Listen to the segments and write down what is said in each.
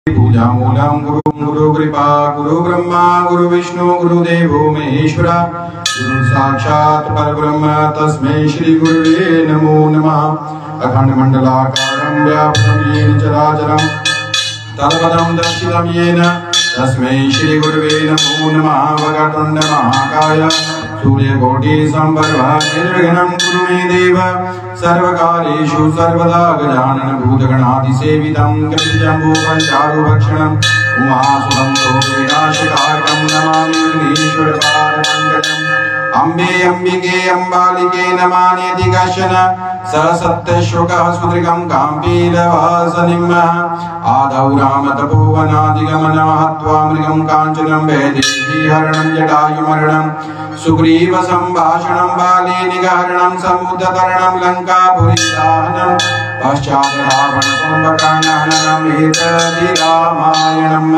पूजामूलं गुरु कृपा गुरु ब्रह्मा गुरु विष्णु गुरुदेवो महेश्वरा गुरु साक्षात् परब्रह्म तस्मै श्री गुरुवे नमो नमः। अखंड मंडलाकारं व्याप्तं येन चराचरं तत्पदं दर्शितं येन तस्मै श्री गुरुवे नमो नमः। वक्रतुण्ड महाकाय सूर्यकोटि संप्रभा निर्विघ्नं कुरु मे देव सर्वकार्येषु सर्वदा गजानन भूतगणाधिसेवितं कृतिजम्बो पञ्चारुभक्षणम् उमासुतं शोकविनाशकारकं नमामि विघ्नेश्वरपादपङ्कजम्। अम्बे अम्बिके अम्बालिके नमान्यति कश्चन स सत्यशोकः सुदृगं काम्पीलवासनिम् आदौ रामतपोवनादिगमनं हत्वा मृगं काञ्चनं वैदेही हरणं जटायुमरणं सुग्रीव सम्भाषणं बाले निगहरणं समुद्रतरणं लङ्कापुरीदाहनं पश्चात् रावण कुम्भकर्णहननम् एतद्धि रामायणम्।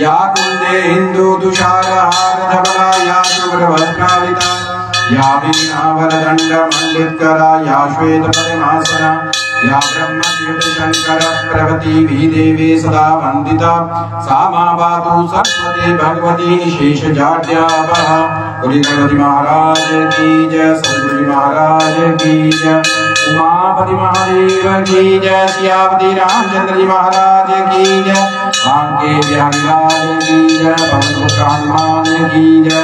या कुन्दे हिन्दुतुषारहारधवला या शुभ्रवस्त्रावृता या वीणावरदण्डमण्डितकरा या श्वेतपद्मासना या ब्रह्मच्युतशङ्करप्रभृतिभिः देवी सदा वन्दिता सा मा पातु सरस्वती भगवती निशेषजाड्यापः। बोलिए गणपति महाराज की जय, सद्गुरु महाराज की जय, उमापति महादेव की जय, सियापति रामचंद्र जी महाराज की जय, बांके बिहारी लाल की जय, पवन हनुमान की जय,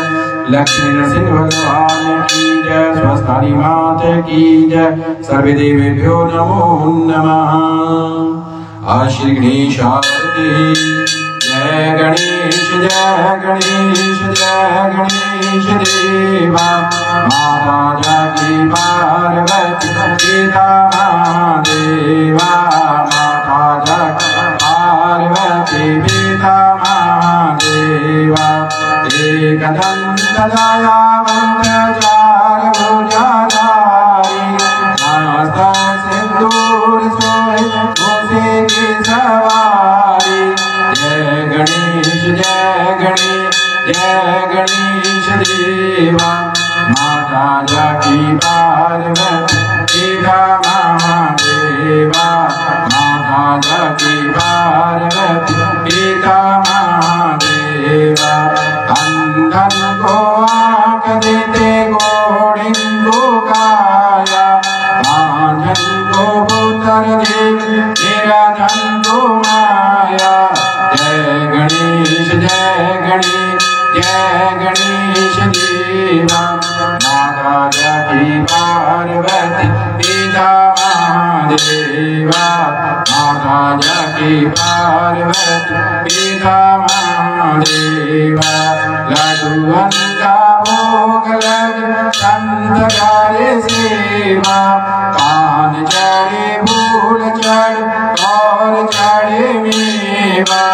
लक्ष्मी नरसिंह भगवान की जय, स्वस्थानी माता की जय, सर्वे देवेभ्यो नमो नमः। श्री गणेशाय जय गणेश जय गणेश जय गणेश देवा माता जाकी पार्वती पिता महादेवा माता जाकी पार्वती पिता महादेवा एकदंत दयावंत चार भुजाधारी मस्तक सिंदूर सोहे मूसे की सवारी। जय गणेश देवा माता जाकी पार्वती पिता महादेवा माता जाकी पार्वती पिता महादेवा। अंधन को आँख देते घोड़िन को काया आंजन को पुत्र दे निराधन को माया। जय गणेश देवा माता जाकी पार्वती पिता महादेवा माता जाकी पार्वती पिता महादेवा। लड्डुअन का भोग लगे संत गारे सेवा कान चढ़े फूल चढ़ और चढ़े मेवा।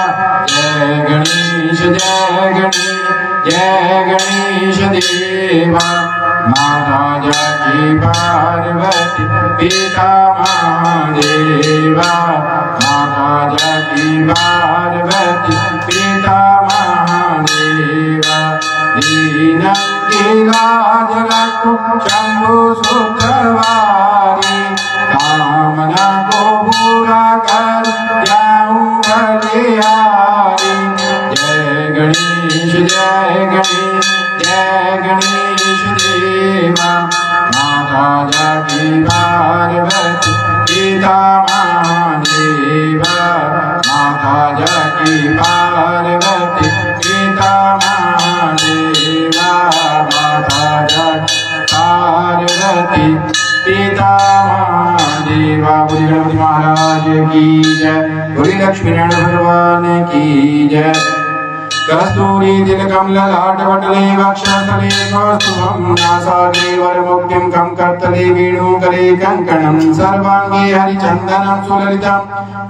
जय गणेश देवा माता जाकी पार्वती पिता महादेवा माता जाकी पार्वती पिता महादेवा। दीनं की लाज रखो शंभु सुखवारी कामना को पूरा कर जाऊं बलिहारी। जय गणेश देवा माता जाकी पार्वती पिता महादेवा माता जाकी पार्वती पिता महादेवा माता जाकी पार्वती पिता महादेवा। बोलिए गणपति महाराज की जय, बोलिए लक्ष्मी नारायण भगवान की जय। कस्तूरी तिलकं ललाटपटले वक्षस्थले कौस्तुभं नासाग्रे वरमुक्तिं कंकर्तले वेणुकरे कङ्कणं सर्वाङ्गे हरिचन्दनं सुललितं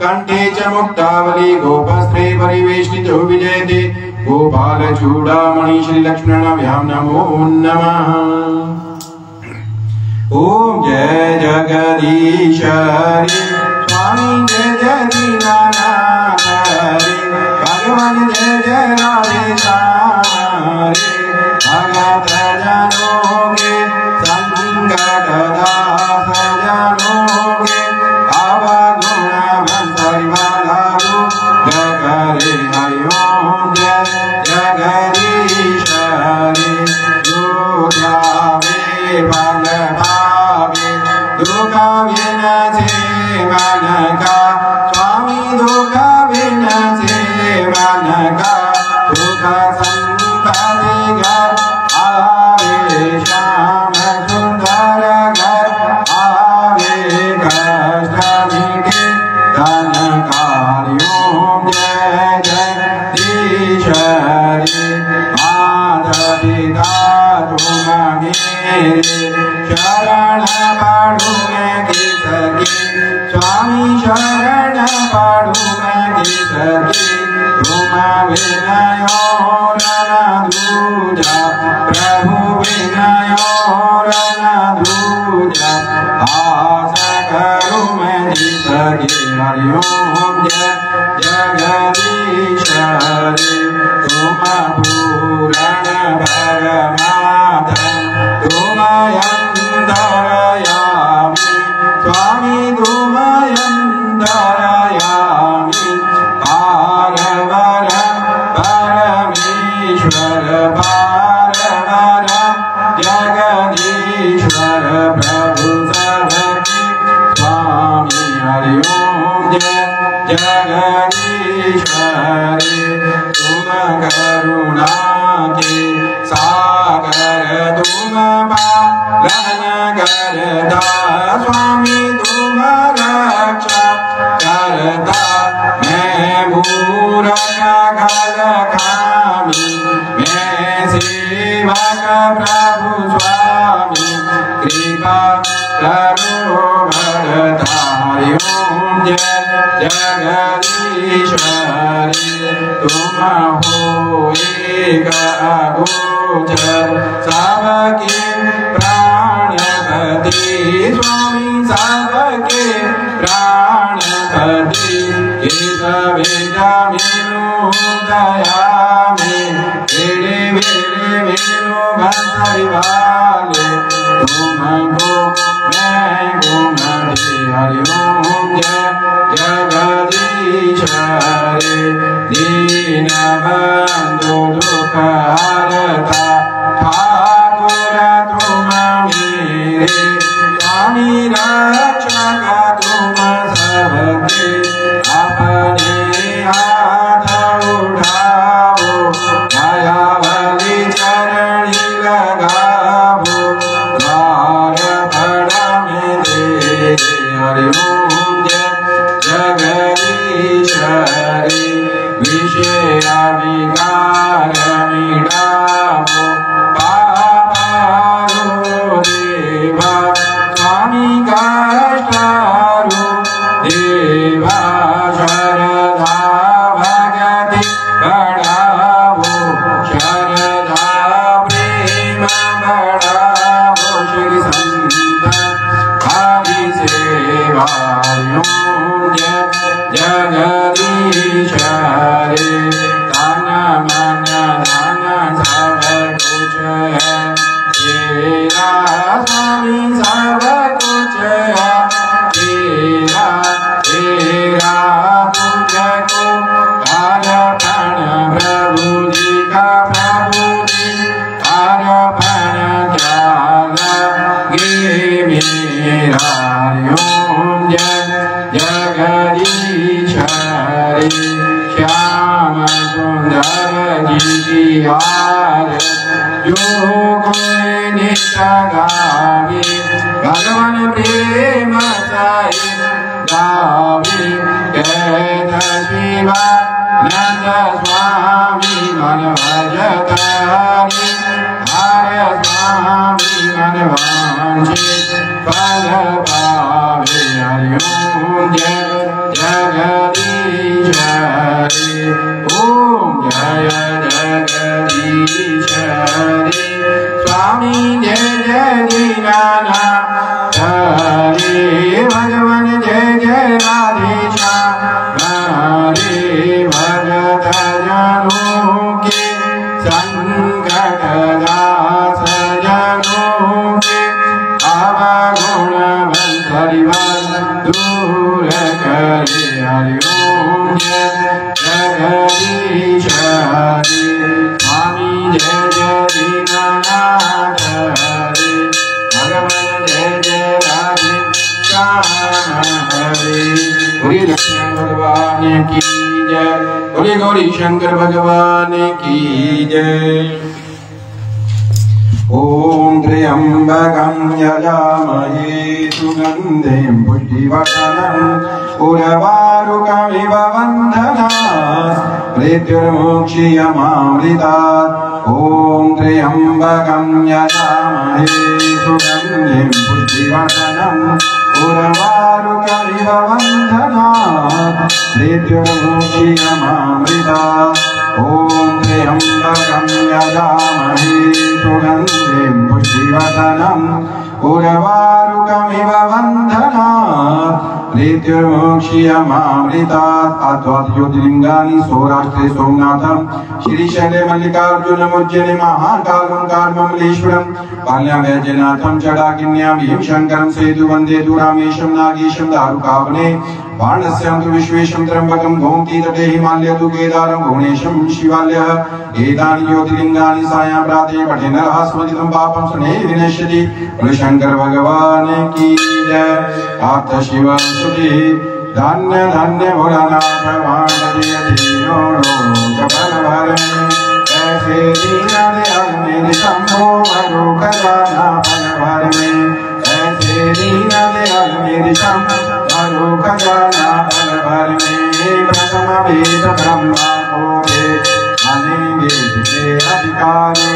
कण्ठे च मुक्तावली गोपस्त्रे परिवेष्टितो विजयते गोपालचूडामणि श्रीलक्ष्मणाभ्यां नमो नमः। ओम जय जगदीश हरि स्वामी जय जय दीनानाथ हरि भगवान जय जय राधे श्याम हरे। भगत जनों के संकट दास जनों के आवागुण बंसरी वाला सखी तुम विनयो रणधूजा प्रभु विनयो रणधूजा आशा करूं मैं सखी हरि ओम जय जगदीश हरि तुम पूरण परमात्म तुम अंतरयामी स्वामी तुम अंतरयामी पारवर परमेश्वर पारवर जगदीश्वर प्रभु सबकी स्वामी हरि ओम जय जगदीश्वरी तुम करुणा के सागर तुम पालन करता स्वामी तुम रक्षा करता मैं मूरख खल खामी मैं सेवक प्रभु स्वामी कृपा करो भरता हरि ओम जय जगदीश्वरी तुम हो एक अगोचर सबके प्राणपति स्वामी सबके प्राणपति केशवे जमीनु दया में वेले वेले वेलो बंसरी वाले तुमको मैं गुणरी हरि ओम जय जगदीश्वरी दीन बंधु दुख हरता ठाकुर तुम मेरे स्वामी रक्षक तुम सबके अपने हाथ उठाओ मायावली चरणी लगाओ द्वार बड़ा में दे हरि ओम जय जगदीश्वरी विषय विकार मिटाओ पापारो देवा स्वामी कष्टारो देवा शरदा भगति बढ़ाओ शरदा प्रेम बढ़ाओ श्री संत आदि सेवा जय जगदीश्वरी तन मन धन सब कुछ है तेरा स्वामी सब कुछ है तेरा तेरा तुझको अर्पण प्रभु जी का प्रभु जी अर्पण त्याग गे मेरा ओम जय जगदीश्वरी श्याम सुंदर जी हार जो कोई नित गावे भगवान प्रेम साई गावे कहत शिवा नंद स्वामी मन भजत हरि हर स्वामी मन वांछित फल पावे हरि ओम जय जगदीश्वरी ओम जय जगदीश्वरी स्वामी जय जय दीनानाथ हरे भगवान जय जय राधेश्याम हरे भगत जनों के संकट दास जनों के अवगुण बंसरिवन दूर करे हरि ओम जय जगदीश्वरी स्वामी जय जय दीनानाथ हरे भगवान जय जय राधेश्याम हरे गौरी लक्ष्मण भगवान की जय गौरी गौरी शंकर भगवान की जय ओम त्र्यंबकं यजामहे सुगंधिं पुष्टिवर्धनम् उर्वारुकमिव बन्धनात् मृत्युर्मुक्षीयमामृतात् ओम त्र्यंबकं यजामहे सुगंधिं पुष्टिवर्धनम् उर्वारुकमिव बन्धनात् मृत्युर्मुक्षीयमामृतात् ॐ त्र्यम्बकं यजामहे सुगन्धिं पुष्टिवर्धनम् उर्वारुकमिव बन्धनात् मृत्युर्मुक्षीयमामृतात् अद्वैत ज्योतिर्लिङ्गानि सौराष्ट्रे सोमनाथं श्रीशैले मल्लिकार्जुनम् उज्जैने महाकालं कार्ममलेश्वरं पाल्यां वैद्यनाथं जडाकिन्यां भीमशङ्करं सेतु वन्दे रामेशं नागेशं दारुकावने वारणस्यां तु विश्वेशं त्र्यम्बकं गोमती तटे हिमालय तु केदारं भुवनेशं शिवालयः एतानि ज्योतिर्लिङ्गानि सायं प्रातः पठेन नरः स्मरितं पापं शनैः विनश्यति शंकर भगवान की जय। आप्त शिव सुखी धन्य धन्य भोलानाथ ऐसे दीन दयाल मेरे शंभो भरो खजाना फल भर में ऐसे दीन दयाल मेरे शंभो भरो खजाना फल भर में प्रथम वेद ब्रह्मा को वेद अने वेद के अधिकारी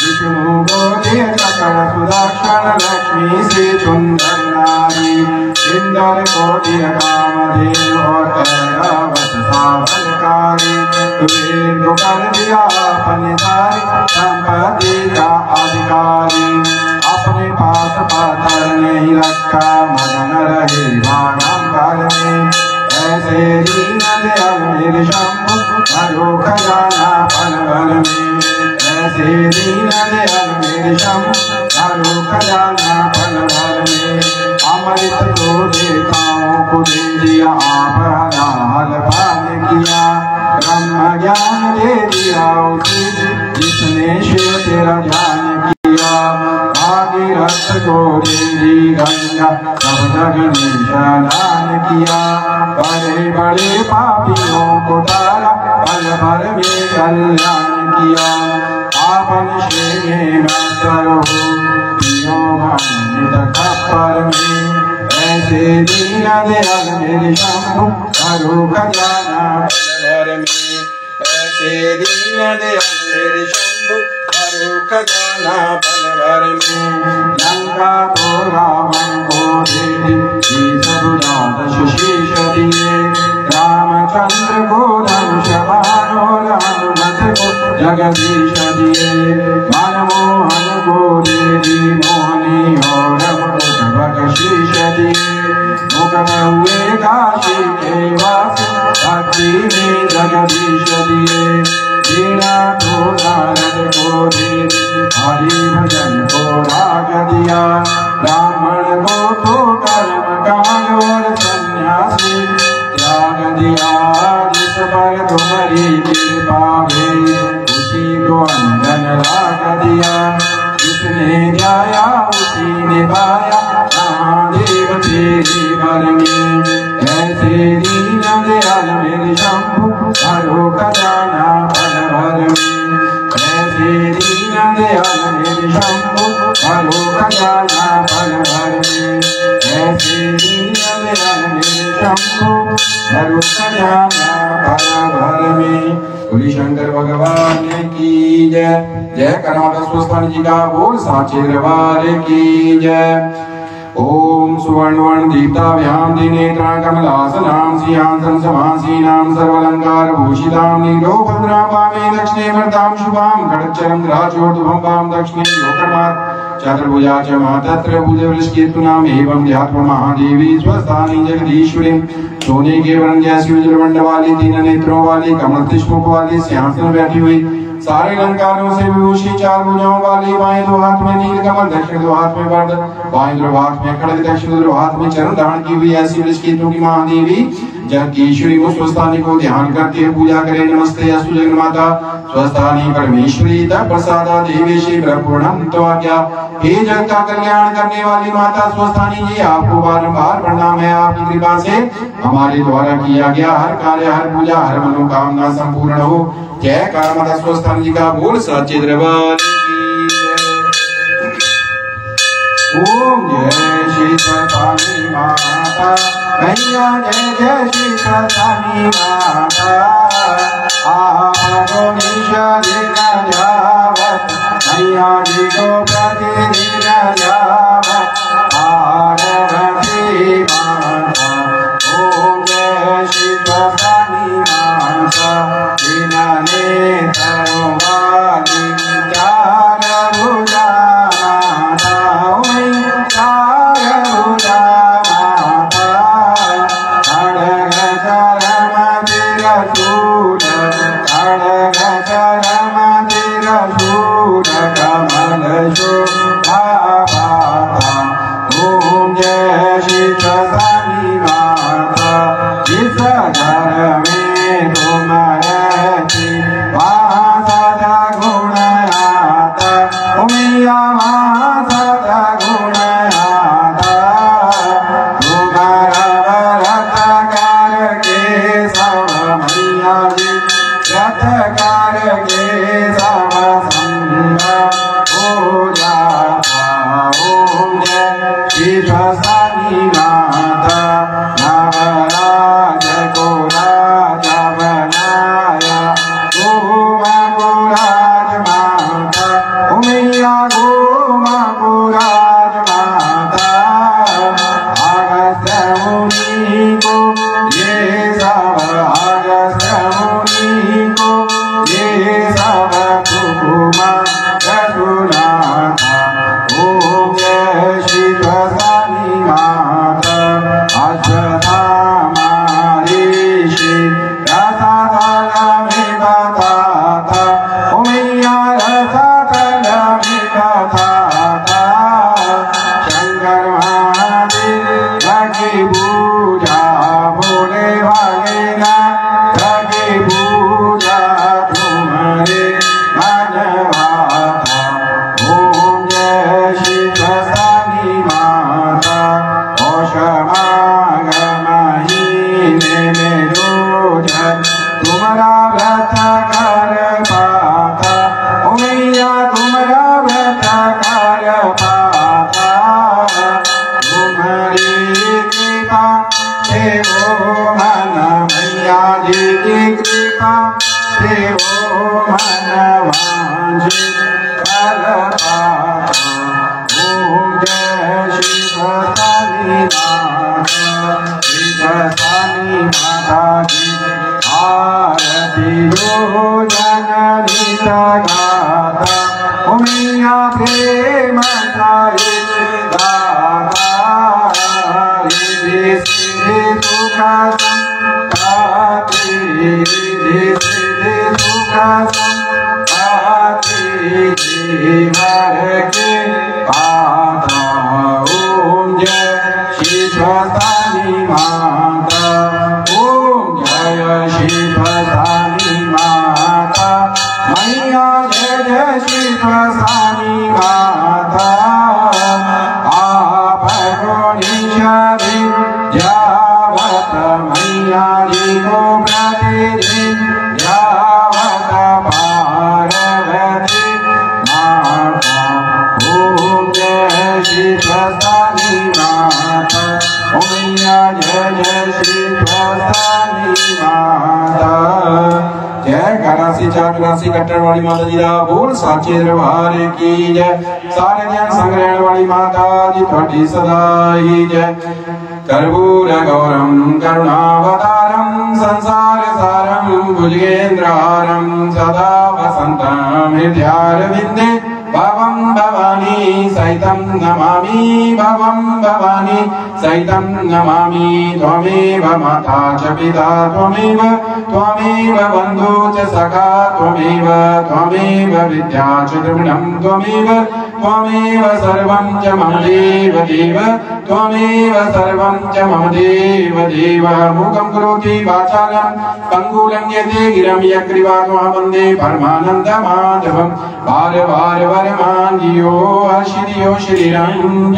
विष्णु गोदेव सकल सुदर्शन लक्ष्मी से सुंदर नारी इंद्र कोटिर कामधेनु और ऐरावत सावलकारी तुम्हें को कर दिया अपने सारी संपत्ति का अधिकारी अपने पास पत्थर नहीं रखा मगन रहे भागंबर में ऐसे दीन दयाल मेरे शंभु भरो खजाना पल भर में ऐसे दीन दयाल मेरे शंभु भरो खजाना पल भर में अमृत तो देवताओं को दे दिया आप हलाल पान किया ब्रह्म ज्ञान दे दिया उसी जिसने शिव तेरा ध्यान किया भागीरथ को दे दी गंगा सब जग में स्नान किया बड़े बड़े पापियों को तारा पल भर में कल्याण किया आपन श्रेय मस्त रहो पियो भंडित खप्पर में ऐसे दीन दयाल मेरे शंभु भरो खजाना पल भर में ऐसे दीन दयाल मेरे शंभु भरो खजाना पल भर में लंका को रावण को दे दी सब द्वादश शीश दिए रामचंद्र को धनुष बाण और हनुमत को जगदीश दिए मनमोहन को दे दी मोहनी और मुकुट बख्शीश दिए मुख में हुए काशी के वास भक्ति में जगदीश दिए वीणा को नारद को दे हरि भजन को राग दिया ब्राह्मण को तो कर्म कांड और सन्यासी त्याग दिया जिस पर तुम्हारी कृपा हुई उसी को अंगन राग दिया जिसने ध्याया उसी ने पाया महादेव तेरी बल में ऐसे दीन दयाल मेरे शंभु भरो खजाना पल भर में ऐसे दीन दयाल मेरे शंभु भरो खजाना पल भर में ऐसे दीन दयाल मेरे शंभु भरो खजाना पल भर में। बोली शंकर भगवान की जय। जय कर्नाटक स्वस्थान जी का बोल साचे दरबार की जय। ओम सुवर्णवर्ण दीप्ताभ्यां दिनेत्रां कमलासनां सिंहासन समासीनां सर्वालंकार भूषितां नीलोपद्रां वामे दक्षिणे वरदां शुभां खड्गचरं राजोर्ध्वं वां दक्षिणे योगमात् चतुर्भुजा च मातत्र भुजवृष्केतुनाम् एवं ध्यात्वा महादेवी स्वस्थानी जगदीश्वरीं सोने के वर्ण जैसी उज्ज्वल मंड वाली तीन नेत्रों वाली कमल मुख वाली सिंहासन बैठी हुई सारे अलंकारों से विभूषित चार भुजाओं वाली बाएं दो हाथ में नील कमल दक्षिण दो हाथ में वरद बाएं दो हाथ में खड्ग दक्षिण दो हाथ में चरण धारण की हुई ऐसी वृषकेतु की महादेवी जगदीश्वरी को स्वस्थानी को ध्यान करते हुए पूजा करें। नमस्ते अस्तु जगन्माता स्वस्थानी परमेश्वरी तब प्रसादा देवी श्री पूर्णम तो आज्ञा। हे जग का कल्याण करने वाली माता स्वस्थानी जी आपको बारंबार प्रणाम है। आपकी कृपा से हमारे द्वारा किया गया हर कार्य हर पूजा हर मनोकामना संपूर्ण हो। जय काल माता स्वस्थानी जी का बोल सच्चे दरबार की जय। ओम जय श्री स्वस्थानी माता मैया जय जय श्री स्वस्थानी माता आपको निशा देना जावत मैया जी को प्रतिदिन जावत आरती शूल खड्ग चरम शूल कमल शोभापाता ओम जय श्री शनि माता जिस घर में तुम रहती वहाँ सदा गुण आता उमिया वहाँ सदा गुण आता तुम्हारा व्रत करके सब मैया जी व्रत करके सब संग हो जाता ओम जय श्री शनि माता नवराज को राजा बनाया गोमा को राज माता उमिया गोमा को राज माता अगस्त्य मुनि को ये सब अगस्त्य मुनि को ये सब सुकुमा रघुनाथा ओम जय श्री शनि माता अश्वत्थामा ऋषि रसातल में बताता उमिया रसातल में बताता शंकर महादेव लगी पूजा भोले भाले ना लगी पूजा तुम्हारे मन भाता ओम जय श्री शनि माता पौष माघ महीने में रोज तुम्हारा व्रत कर पाता उमिया तुम्हारा व्रत कर पाता तुम्हारी कृपा से वो मन मैया जी की कृपा से वो मन वांछित फल पाता ओम जय श्री शनि माता श्री शनि माता की आरती जो जननी गाता उमिया प्रेम सहित गाता रिधि सिद्धि सुख संपत्ति रिधि सिद्धि सुख संपत्ति जीवन के पाता ओम जय श्री शनि माता ओम जय श्री शनि माता मैया जय जय श्री शनि माता आप निशि जावत मैया जी को प्रतिदिन जावत पार्वती माता ओम जय श्री शनि माता मैया जय जय श्री शनि माता जय कारासी चाट राशि कट्टर वाली माता जी दा बोल साचे दरबार की जय सारे जन संग्रहण वाली माता जी थोड़ी सदा ही जय कर्पूर गौरम करुणावतारम संसार सारम भुजगेंद्रहारम सदा वसंतम हृदयारविंदे भवं भवानी सहितं नमामि भवं भवानी सहितं नमामि त्वमेव माता च पिता त्वमेव बन्धु च सखा त्वमेव विद्या च द्रविणं त्वमेव सर्वं च मम देव त्वमेव सर्वं च मम देव मूकं करोति वाचालं पङ्गुलं यते गिरं यक्रिवात्मा वन्दे परमानन्दमाधवं बार वरमान्यो श्रियो श्रीरंग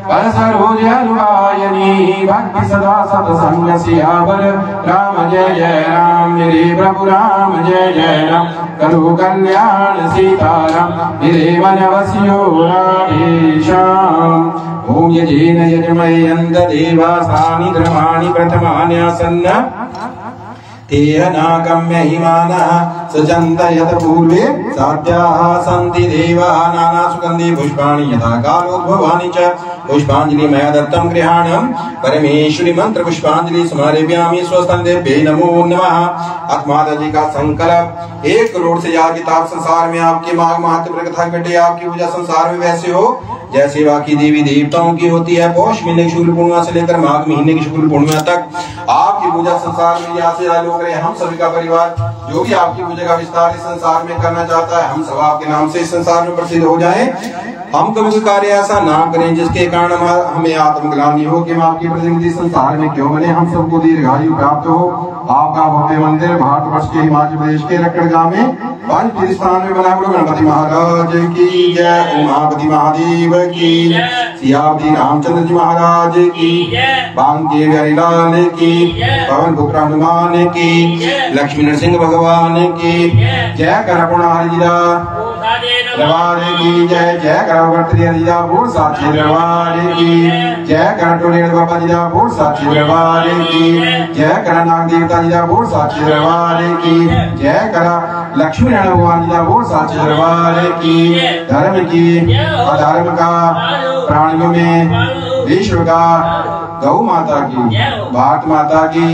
परसरोजलवायनी भक्ति सदा सत्संग सियावर राम जय राम मेरे प्रभु राम जय राम करो कल्याण सीताराम मेरे वनवस्यो राधेश्याम ओम यजेन यजमयन्त देवासानि धर्माणि प्रथमान्यासन्न तेन नागम्य हिमानः सचन्त यत पूर्वे साध्याः सन्ति देवाः नाना सुगन्धि पुष्पाणि यथा कालोद्भवानि च पुष्पाञ्जलि मया दत्तं गृहाणं परमेश्वरी मंत्र पुष्पांजलि समर्पयामि स्वस्तेभ्ये नमो नमः। आत्मादा जी का संकल्प 1 करोड़ से ज्यादा किताब संसार में आपकी माँ महात्म कथा घटे आपकी पूजा संसार में वैसे हो जैसे बाकी देवी देवताओं की होती है। पौष महीने की शुक्ल पूर्णिमा से लेकर माघ महीने की शुक्ल पूर्णिमा तक आपकी पूजा संसार में यहाँ से लोग रहे। हम सभी का परिवार जो भी आपकी पूजा का विस्तार इस संसार में करना चाहता है हम सब आपके नाम से इस संसार में प्रसिद्ध हो जाए। हम कभी कोई कार्य ऐसा ना करें जिसके कारण हमें आत्मग्लानि हो कि हम आपकी प्रतिनिधि संसार में क्यों बने। हम सबको दीर्घायु प्राप्त हो। आपका भव्य मंदिर भारतवर्ष के हिमाचल प्रदेश के रक्कड़ गांव में पंचतीर्थ स्थान में बना हुआ गणपति महाराज की जय, उमापति महादेव की, सियापति रामचंद्र जी महाराज की, बांके हरिलाल की, पवन पुत्र हनुमान की, लक्ष्मी नरसिंह भगवान की जय। करपुणारी रवारे की जय, जय करवटरी हरिजा बोल साक्षी रवारे की जय। करटोले बाबा जी बोल साक्षी रवारे की जय। करनाग देवता जी बोल साक्षी रवारे की जय। कर लक्ष्मी नारायण भगवान जी बोल साक्षी दरबार की। धर्म की अधर्म का प्राणियों में विश्व का गौ माता की भाट माता की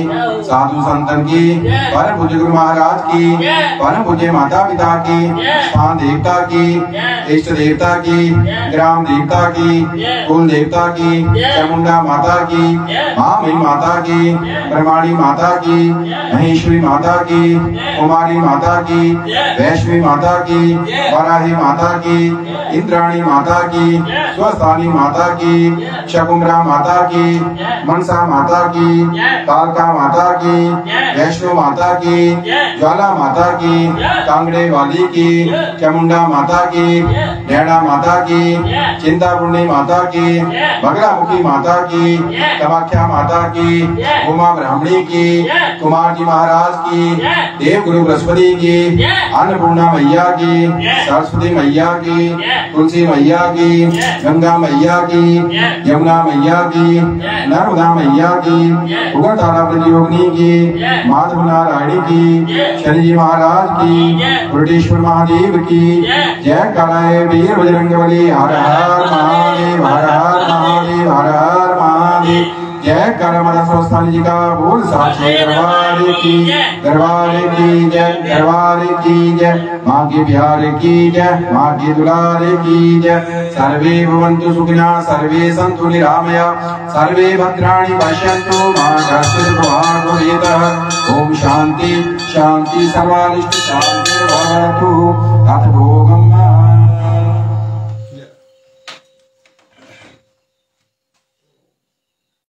साधु संतन की परम पूज्य गुरु महाराज की परम पूज्य माता पिता की स्थान देवता की इष्ट देवता की ग्राम देवता की कुल देवता की चामुंडा माता की महामहिम माता की ब्रह्माणी माता की महेश्वरी माता की कुमारी माता की वैष्णवी माता की वराही माता की इंद्राणी माता की स्वस्थानी माता की शकुंभरा माता की मनसा माता की कालका माता की वैष्णो माता की ज्वाला माता की कांगड़े वाली की चामुंडा माता की नैना माता की चिंतापूर्णी माता की बगलामुखी माता की कामाख्या माता की उमा ब्राह्मणी की कुमार जी महाराज की देव गुरु बृहस्पति की अन्नपूर्णा मैया की सरस्वती मैया की तुलसी मैया की गंगा मैया की यमुना मैया की नर्मदा मैया की उग्रतारा प्रतियोगिनी की माधव नारायणी की शनि जी महाराज की ब्रजेश्वर महादेव की जय कालाय वीर बजरंगबली हर हर महादेव हर हर महादेव हर हर महादेव जय करमदा स्वस्थानी जी का बोल साक्षी दरबार की जय दरबार की जय माँ के प्यार की जय माँ के दुलार की जय। सर्वे भवन्तु सुखिनः सर्वे सन्तु निरामया सर्वे भद्राणि पश्यन्तु मा कश्चित् प्रमादः भवेत्। ओम शांति शांति सर्वानिष्ट शांति भवतु। अथ भोगम्